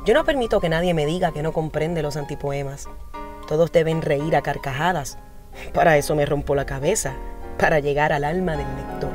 Yo no permito que nadie me diga que no comprende los antipoemas. Todos deben reír a carcajadas. Para eso me rompo la cabeza, para llegar al alma del lector.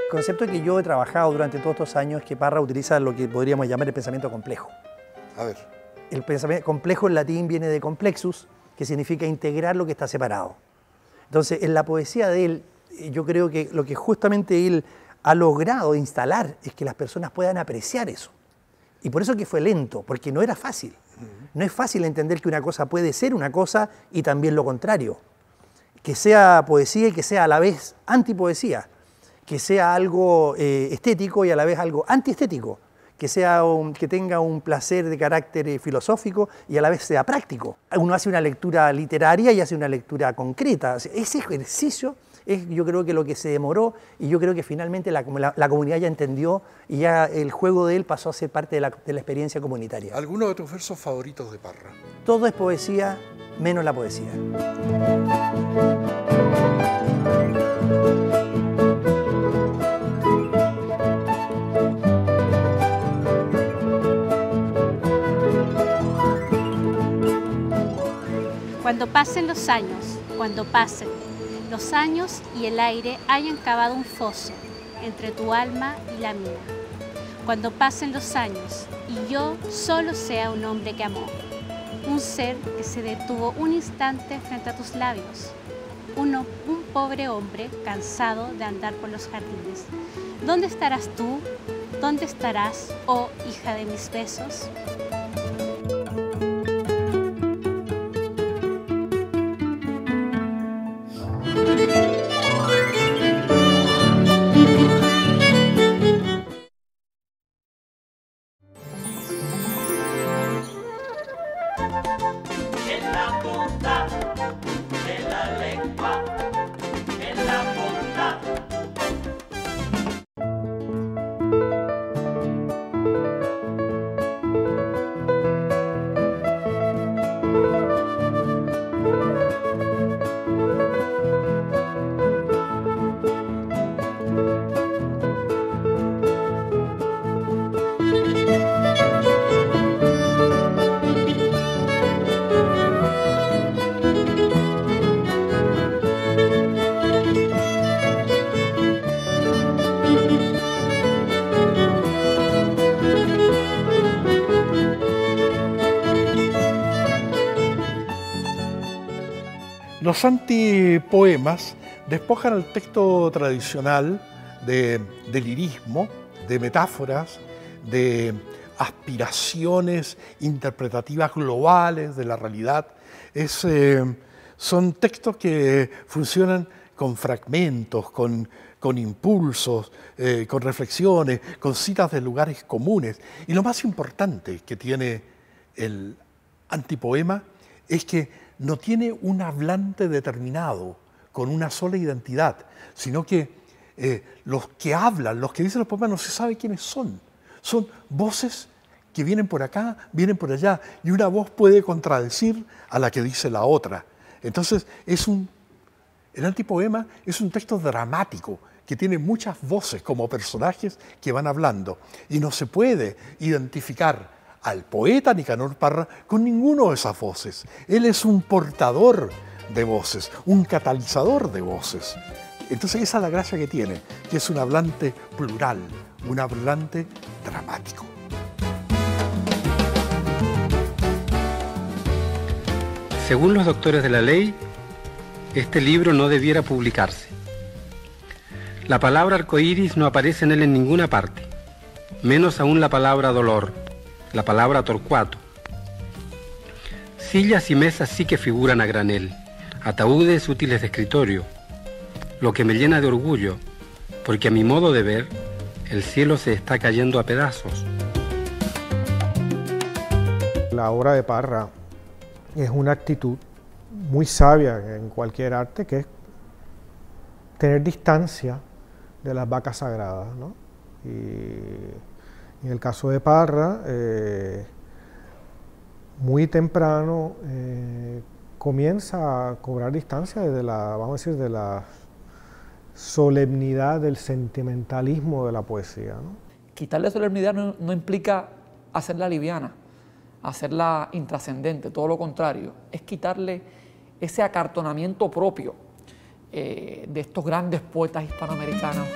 El concepto que yo he trabajado durante todos estos años es que Parra utiliza lo que podríamos llamar el pensamiento complejo. A ver. El pensamiento complejo en latín viene de complexus, que significa integrar lo que está separado. Entonces, en la poesía de él, yo creo que lo que justamente él ha logrado instalar es que las personas puedan apreciar eso. Y por eso que fue lento, porque no era fácil. No es fácil entender que una cosa puede ser una cosa y también lo contrario. Que sea poesía y que sea a la vez antipoesía. Que sea algo estético y a la vez algo antiestético, que tenga un placer de carácter filosófico y a la vez sea práctico. Uno hace una lectura literaria y hace una lectura concreta. Ese ejercicio es, yo creo, que lo que se demoró, y yo creo que finalmente la comunidad ya entendió y ya el juego de él pasó a ser parte de la experiencia comunitaria. ¿Alguno de tus versos favoritos de Parra? Todo es poesía, menos la poesía. Cuando pasen los años y el aire hayan cavado un foso entre tu alma y la mía. Cuando pasen los años y yo solo sea un hombre que amó, un ser que se detuvo un instante frente a tus labios, un pobre hombre cansado de andar por los jardines. ¿Dónde estarás tú? ¿Dónde estarás, oh hija de mis besos? En la punta de la lengua, en la punta. Los antipoemas despojan al texto tradicional de lirismo, de metáforas, de aspiraciones interpretativas globales de la realidad. Son textos que funcionan con fragmentos, con impulsos, con reflexiones, con citas de lugares comunes. Y lo más importante que tiene el antipoema es que no tiene un hablante determinado, con una sola identidad, sino que los que hablan, los que dicen los poemas, no se sabe quiénes son. Son voces que vienen por acá, vienen por allá, y una voz puede contradecir a la que dice la otra. Entonces, el antipoema es un texto dramático, que tiene muchas voces como personajes que van hablando, y no se puede identificar al poeta Nicanor Parra con ninguno de esas voces. Él es un portador de voces, un catalizador de voces. Entonces esa es la gracia que tiene, que es un hablante plural, un hablante dramático. Según los doctores de la ley, este libro no debiera publicarse. La palabra arcoíris no aparece en él en ninguna parte, menos aún la palabra dolor, la palabra torcuato. Sillas y mesas sí que figuran a granel, ataúdes útiles de escritorio, lo que me llena de orgullo, porque a mi modo de ver, el cielo se está cayendo a pedazos. La obra de Parra es una actitud muy sabia en cualquier arte, que es tener distancia de las vacas sagradas, ¿no? Y en el caso de Parra, muy temprano comienza a cobrar distancia de la, vamos a decir, de la solemnidad del sentimentalismo de la poesía, ¿no? Quitarle solemnidad no implica hacerla liviana, hacerla intrascendente, todo lo contrario, es quitarle ese acartonamiento propio de estos grandes poetas hispanoamericanos.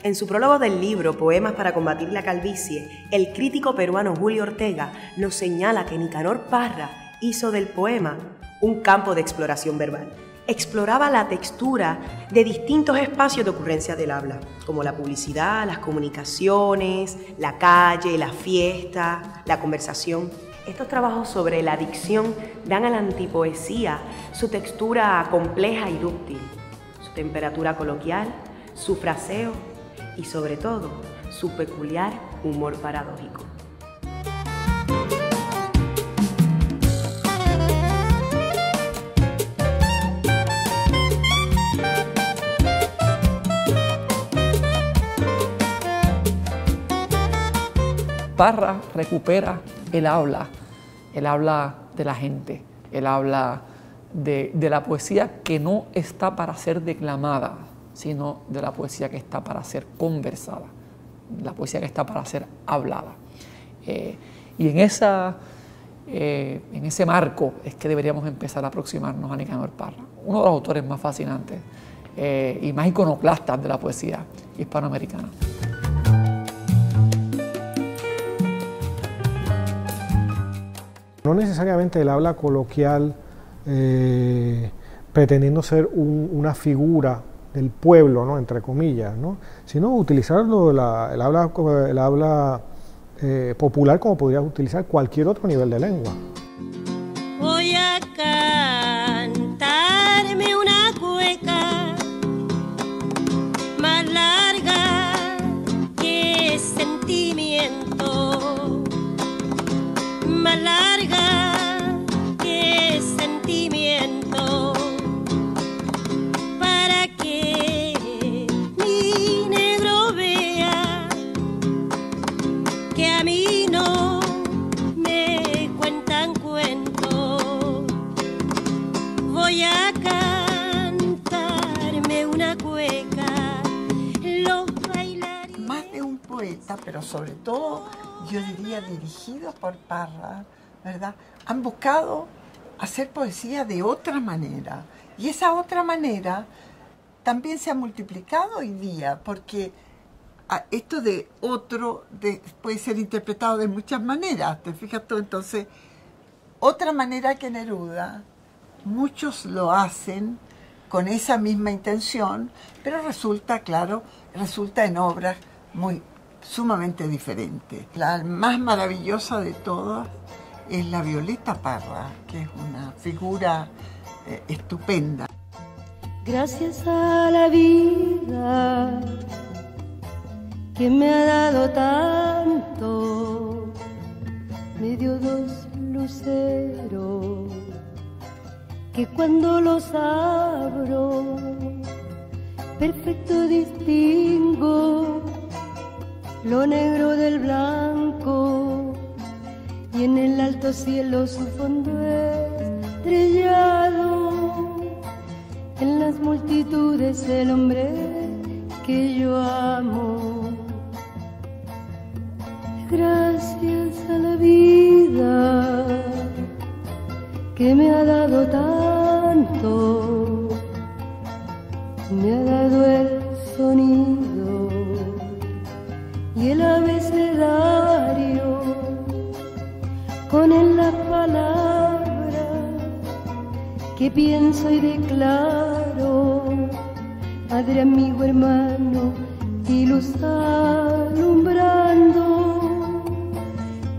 En su prólogo del libro Poemas para combatir la calvicie, el crítico peruano Julio Ortega nos señala que Nicanor Parra hizo del poema un campo de exploración verbal. Exploraba la textura de distintos espacios de ocurrencia del habla, como la publicidad, las comunicaciones, la calle, la fiesta, la conversación. Estos trabajos sobre la dicción dan a la antipoesía su textura compleja y dúctil, su temperatura coloquial, su fraseo y sobre todo su peculiar humor paradójico. Parra recupera el habla de la gente, el habla de la poesía que no está para ser declamada, sino de la poesía que está para ser conversada, la poesía que está para ser hablada. Y en ese marco es que deberíamos empezar a aproximarnos a Nicanor Parra, uno de los autores más fascinantes y más iconoclastas de la poesía hispanoamericana. No necesariamente el habla coloquial pretendiendo ser una figura del pueblo, ¿no?, entre comillas, ¿no?, sino utilizarlo, el habla popular como podría utilizar cualquier otro nivel de lengua. Voy a cantarme una cueca más larga que sentimiento, más larga que sentimiento, para que mi negro vea que a mí no me cuentan cuentos. Voy a cantarme una cueca, los bailarines. Más de un poeta, pero sobre todo, yo diría, dirigidos por Parra, ¿verdad?, han buscado hacer poesía de otra manera. Y esa otra manera también se ha multiplicado hoy día, porque esto de otro puede ser interpretado de muchas maneras, ¿te fijas tú? Entonces, otra manera que Neruda, muchos lo hacen con esa misma intención, pero resulta, claro, resulta en obras sumamente diferentes. La más maravillosa de todas es la Violeta Parra, que es una figura estupenda. Gracias a la vida que me ha dado tanto, me dio dos luceros que cuando los abro perfecto distingo lo negro del blanco, y en el alto cielo su fondo estrellado, en las multitudes el hombre que yo amo. Gracias a la vida que me ha dado tanto, me ha dado el sonido y el abecedario, con él la palabra que pienso y declaro, padre, amigo, hermano y luz alumbrando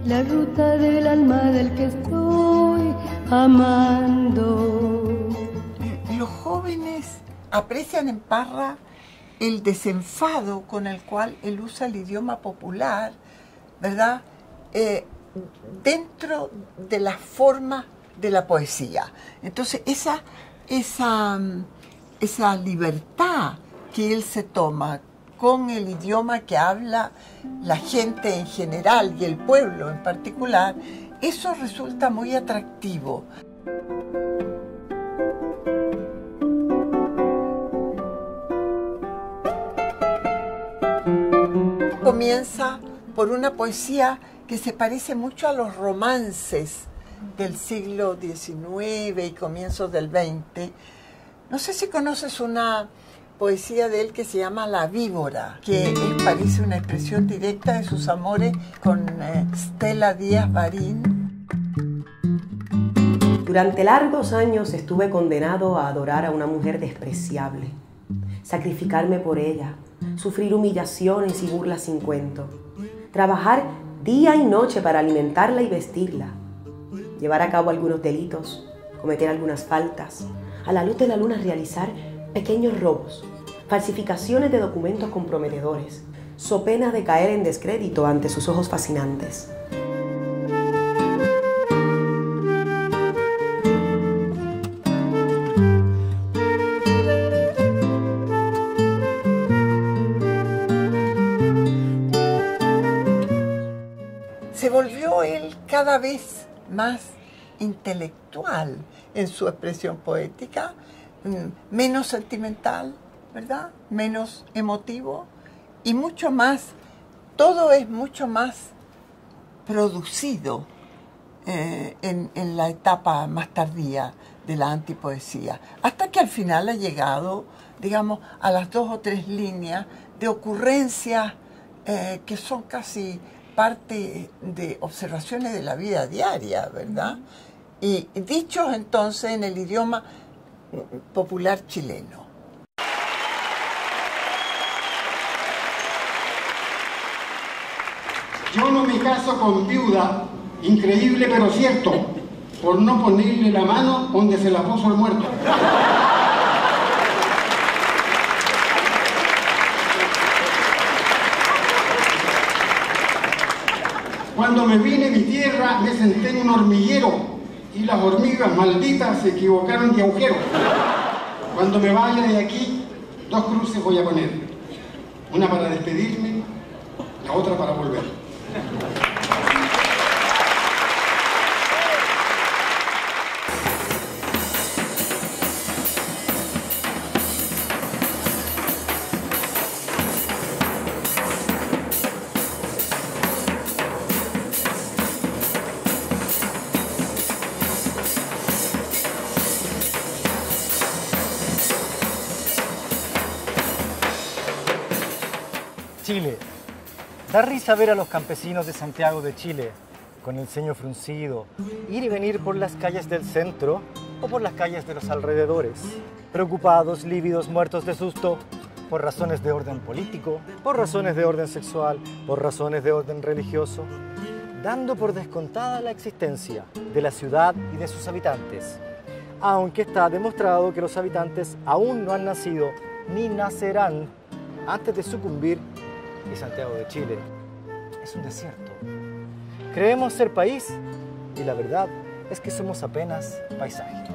la ruta del alma del que estoy amando. Los jóvenes aprecian en Parra el desenfado con el cual él usa el idioma popular, ¿verdad? Dentro de la forma de la poesía. Entonces, esa libertad que él se toma con el idioma que habla la gente en general y el pueblo en particular, eso resulta muy atractivo. Comienza por una poesía que se parece mucho a los romances del siglo XIX y comienzos del XX. No sé si conoces una poesía de él que se llama La Víbora, que parece una expresión directa de sus amores con Stella Díaz Barín. Durante largos años estuve condenado a adorar a una mujer despreciable, sacrificarme por ella, sufrir humillaciones y burlas sin cuento, trabajar día y noche para alimentarla y vestirla, llevar a cabo algunos delitos, cometer algunas faltas, a la luz de la luna realizar pequeños robos, falsificaciones de documentos comprometedores, so pena de caer en descrédito ante sus ojos fascinantes. Se volvió él cada vez más intelectual en su expresión poética, menos sentimental, ¿verdad? Menos emotivo y mucho más, todo es mucho más producido en la etapa más tardía de la antipoesía, hasta que al final ha llegado, digamos, a las 2 o 3 líneas de ocurrencias que son casi parte de observaciones de la vida diaria, ¿verdad? Y dichos entonces en el idioma popular chileno. Yo no me caso con viuda, increíble pero cierto, por no ponerle la mano donde se la puso el muerto. Cuando me vine a mi tierra me senté en un hormiguero y las hormigas malditas se equivocaron de agujero. Cuando me vaya de aquí, 2 cruces voy a poner. Una para despedirme, la otra para volver. Chile. Da risa ver a los campesinos de Santiago de Chile, con el ceño fruncido, ir y venir por las calles del centro o por las calles de los alrededores, preocupados, lívidos, muertos de susto, por razones de orden político, por razones de orden sexual, por razones de orden religioso, dando por descontada la existencia de la ciudad y de sus habitantes, aunque está demostrado que los habitantes aún no han nacido ni nacerán antes de sucumbir. Y Santiago de Chile es un desierto. Creemos ser país y la verdad es que somos apenas paisaje.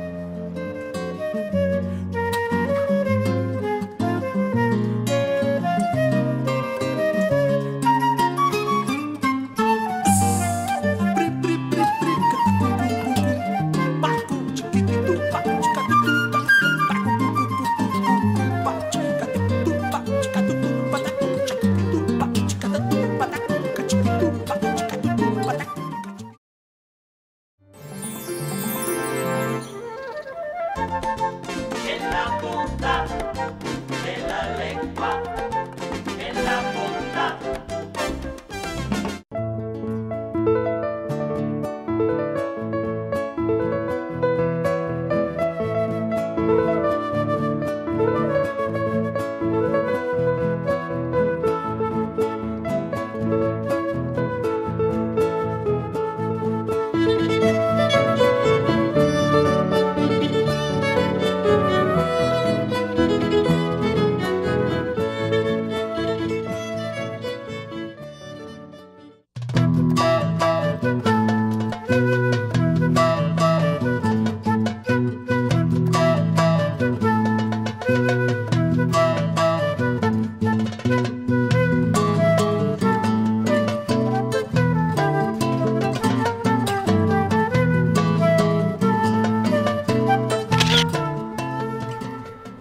En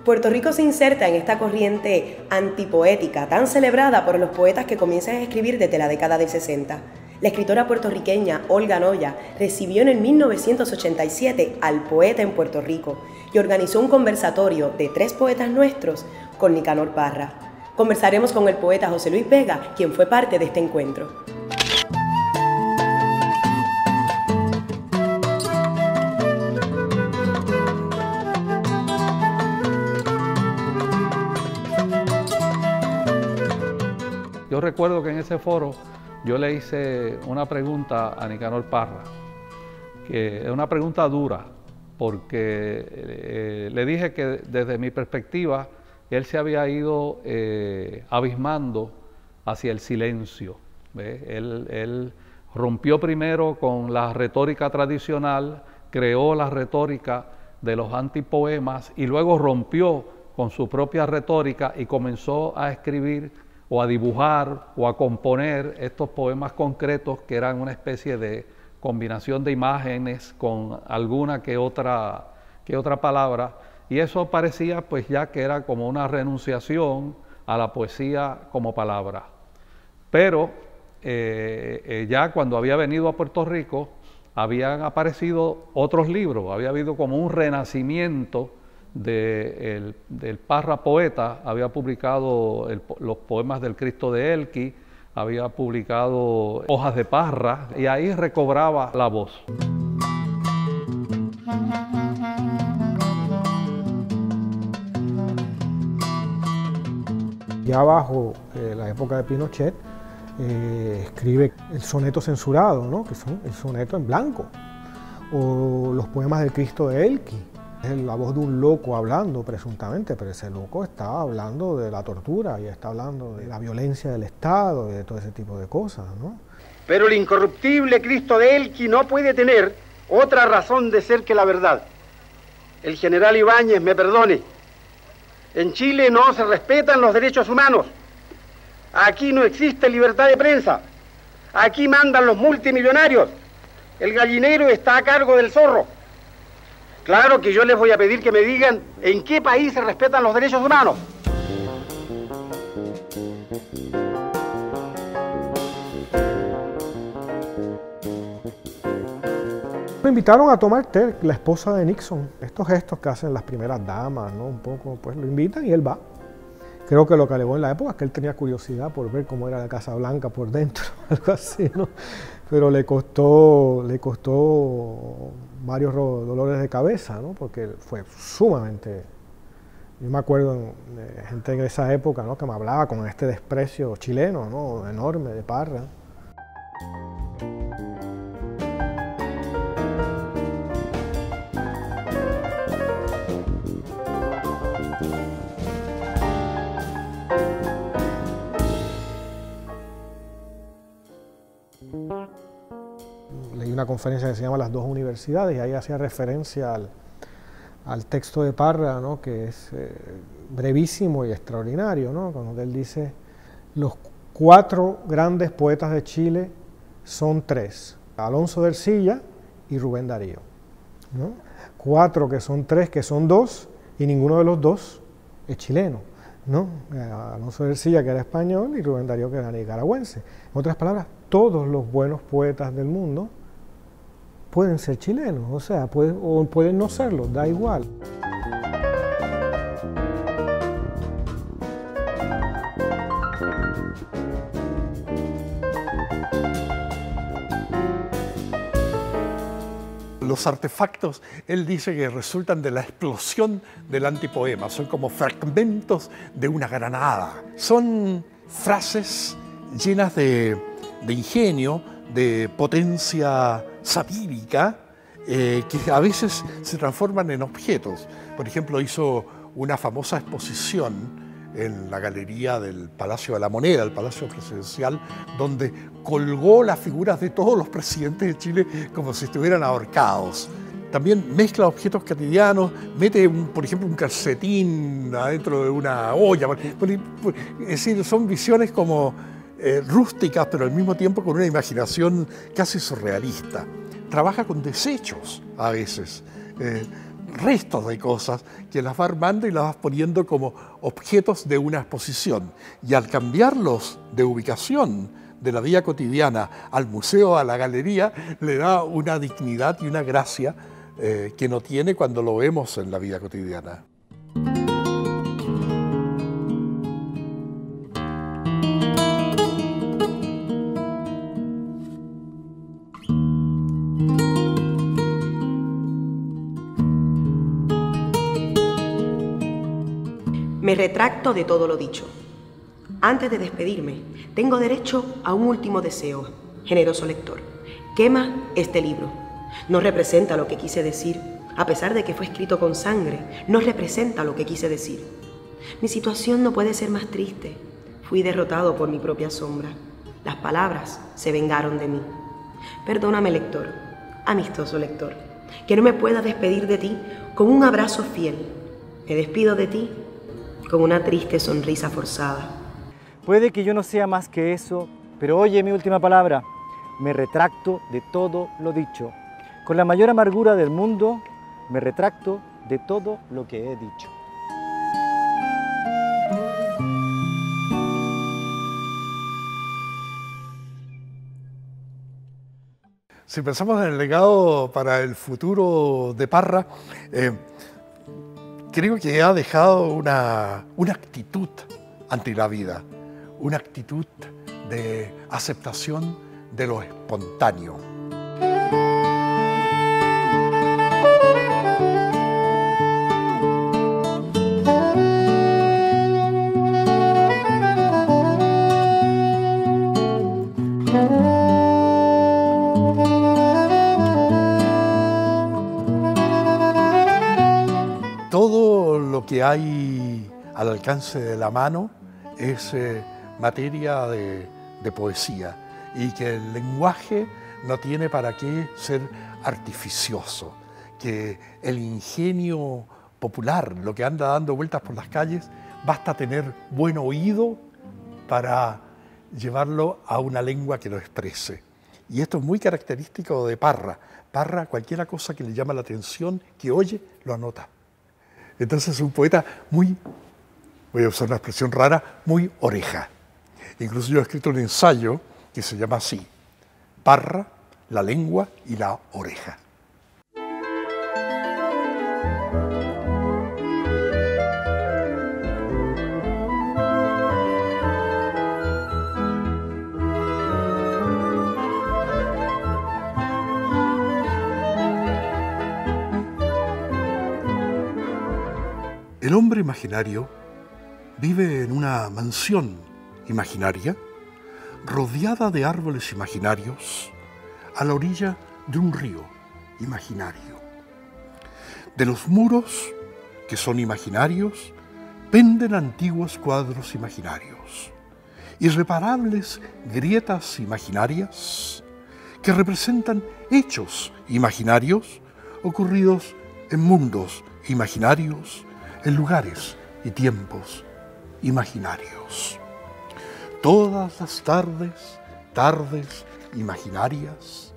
Puerto Rico se inserta en esta corriente antipoética tan celebrada por los poetas que comienzan a escribir desde la década del 60. La escritora puertorriqueña Olga Noya recibió en el 1987 al poeta en Puerto Rico y organizó un conversatorio de 3 poetas nuestros con Nicanor Parra. Conversaremos con el poeta José Luis Vega, quien fue parte de este encuentro. Yo recuerdo que en ese foro yo le hice una pregunta a Nicanor Parra, que es una pregunta dura, porque le dije que desde mi perspectiva él se había ido abismando hacia el silencio. Él rompió primero con la retórica tradicional, creó la retórica de los antipoemas y luego rompió con su propia retórica y comenzó a escribir o a dibujar o a componer estos poemas concretos que eran una especie de combinación de imágenes con alguna que otra palabra, y eso parecía pues ya que era como una renunciación a la poesía como palabra. Pero ya cuando había venido a Puerto Rico habían aparecido otros libros, había habido como un renacimiento del Parra poeta. Había publicado los poemas del Cristo de Elqui, había publicado Hojas de Parra, y ahí recobraba la voz. Ya bajo la época de Pinochet, escribe el soneto censurado, ¿no? Que son el soneto en blanco, o los poemas del Cristo de Elqui. Es la voz de un loco hablando, presuntamente, pero ese loco está hablando de la tortura y está hablando de la violencia del Estado y de todo ese tipo de cosas, ¿no? Pero el incorruptible Cristo de Elqui no puede tener otra razón de ser que la verdad. El general Ibáñez me perdone. En Chile no se respetan los derechos humanos. Aquí no existe libertad de prensa. Aquí mandan los multimillonarios. El gallinero está a cargo del zorro. Claro que yo les voy a pedir que me digan en qué país se respetan los derechos humanos. Me invitaron a tomar té, la esposa de Nixon. Estos gestos que hacen las primeras damas, ¿no? Un poco, pues lo invitan y él va. Creo que lo que alegó en la época es que él tenía curiosidad por ver cómo era la Casa Blanca por dentro, algo así, ¿no? Pero le costó varios dolores de cabeza, ¿no? Porque fue sumamente... Yo me acuerdo de gente en esa época, ¿no? Que me hablaba con este desprecio chileno, ¿no? Enorme de Parra. Leí una conferencia que se llama Las dos universidades y ahí hacía referencia al texto de Parra, ¿no? Que es brevísimo y extraordinario, ¿no? Cuando él dice: los 4 grandes poetas de Chile son 3, Alonso de Ercilla y Rubén Darío, ¿no? 4 que son 3, que son 2, y ninguno de los 2 es chileno, ¿no? Alonso de Ercilla, que era español, y Rubén Darío, que era nicaragüense. En otras palabras, todos los buenos poetas del mundo pueden ser chilenos, o sea, pueden no serlo, da igual. Los artefactos, él dice que resultan de la explosión del antipoema, son como fragmentos de una granada. Son frases llenas de ingenio, de potencia satírica, que a veces se transforman en objetos. Por ejemplo, hizo una famosa exposición en la galería del Palacio de la Moneda, el Palacio Presidencial, donde colgó las figuras de todos los presidentes de Chile como si estuvieran ahorcados. También mezcla objetos cotidianos, mete, por ejemplo, un calcetín adentro de una olla. Es decir, son visiones como rústicas, pero al mismo tiempo con una imaginación casi surrealista. Trabaja con desechos a veces. restos de cosas que las va armando y las vas poniendo como objetos de una exposición. Y al cambiarlos de ubicación de la vida cotidiana al museo, a la galería, le da una dignidad y una gracia que no tiene cuando lo vemos en la vida cotidiana. Me retracto de todo lo dicho. Antes de despedirme, tengo derecho a un último deseo, generoso lector. Quema este libro. No representa lo que quise decir, a pesar de que fue escrito con sangre, no representa lo que quise decir. Mi situación no puede ser más triste. Fui derrotado por mi propia sombra. Las palabras se vengaron de mí. Perdóname, lector, amistoso lector, que no me pueda despedir de ti con un abrazo fiel. Me despido de ti con una triste sonrisa forzada. Puede que yo no sea más que eso, pero oye mi última palabra. Me retracto de todo lo dicho. Con la mayor amargura del mundo, me retracto de todo lo que he dicho. Si pensamos en el legado para el futuro de Parra, creo que ha dejado una actitud ante la vida, una actitud de aceptación de lo espontáneo. Todo lo que hay al alcance de la mano es materia de poesía, y que el lenguaje no tiene para qué ser artificioso, que el ingenio popular, lo que anda dando vueltas por las calles, basta tener buen oído para llevarlo a una lengua que lo exprese. Y esto es muy característico de Parra. Parra, cualquier cosa que le llama la atención, que oye, lo anota. Entonces es un poeta muy, voy a usar una expresión rara, muy oreja. Incluso yo he escrito un ensayo que se llama así: Parra, la lengua y la oreja. El hombre imaginario vive en una mansión imaginaria, rodeada de árboles imaginarios, a la orilla de un río imaginario. De los muros, que son imaginarios, penden antiguos cuadros imaginarios, irreparables grietas imaginarias que representan hechos imaginarios ocurridos en mundos imaginarios, en lugares y tiempos imaginarios. Todas las tardes imaginarias,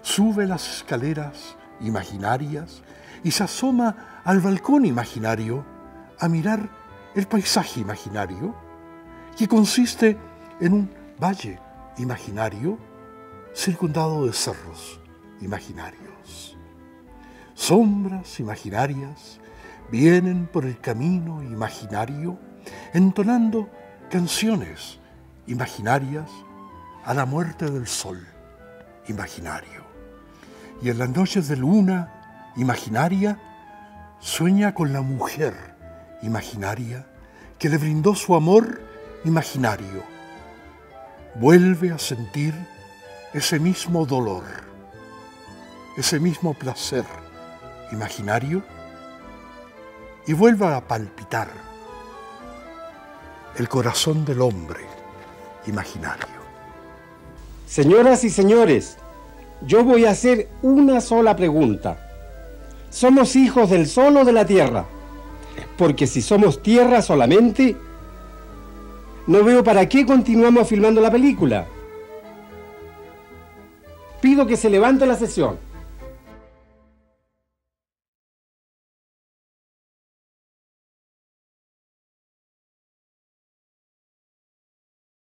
sube las escaleras imaginarias y se asoma al balcón imaginario a mirar el paisaje imaginario, que consiste en un valle imaginario circundado de cerros imaginarios. Sombras imaginarias vienen por el camino imaginario entonando canciones imaginarias a la muerte del sol imaginario. Y en las noches de luna imaginaria sueña con la mujer imaginaria que le brindó su amor imaginario. Vuelve a sentir ese mismo dolor, ese mismo placer imaginario, y vuelve a palpitar el corazón del hombre imaginario. Señoras y señores, yo voy a hacer una sola pregunta. ¿Somos hijos del sol o de la tierra? Porque si somos tierra solamente, no veo para qué continuamos filmando la película. Pido que se levante la sesión.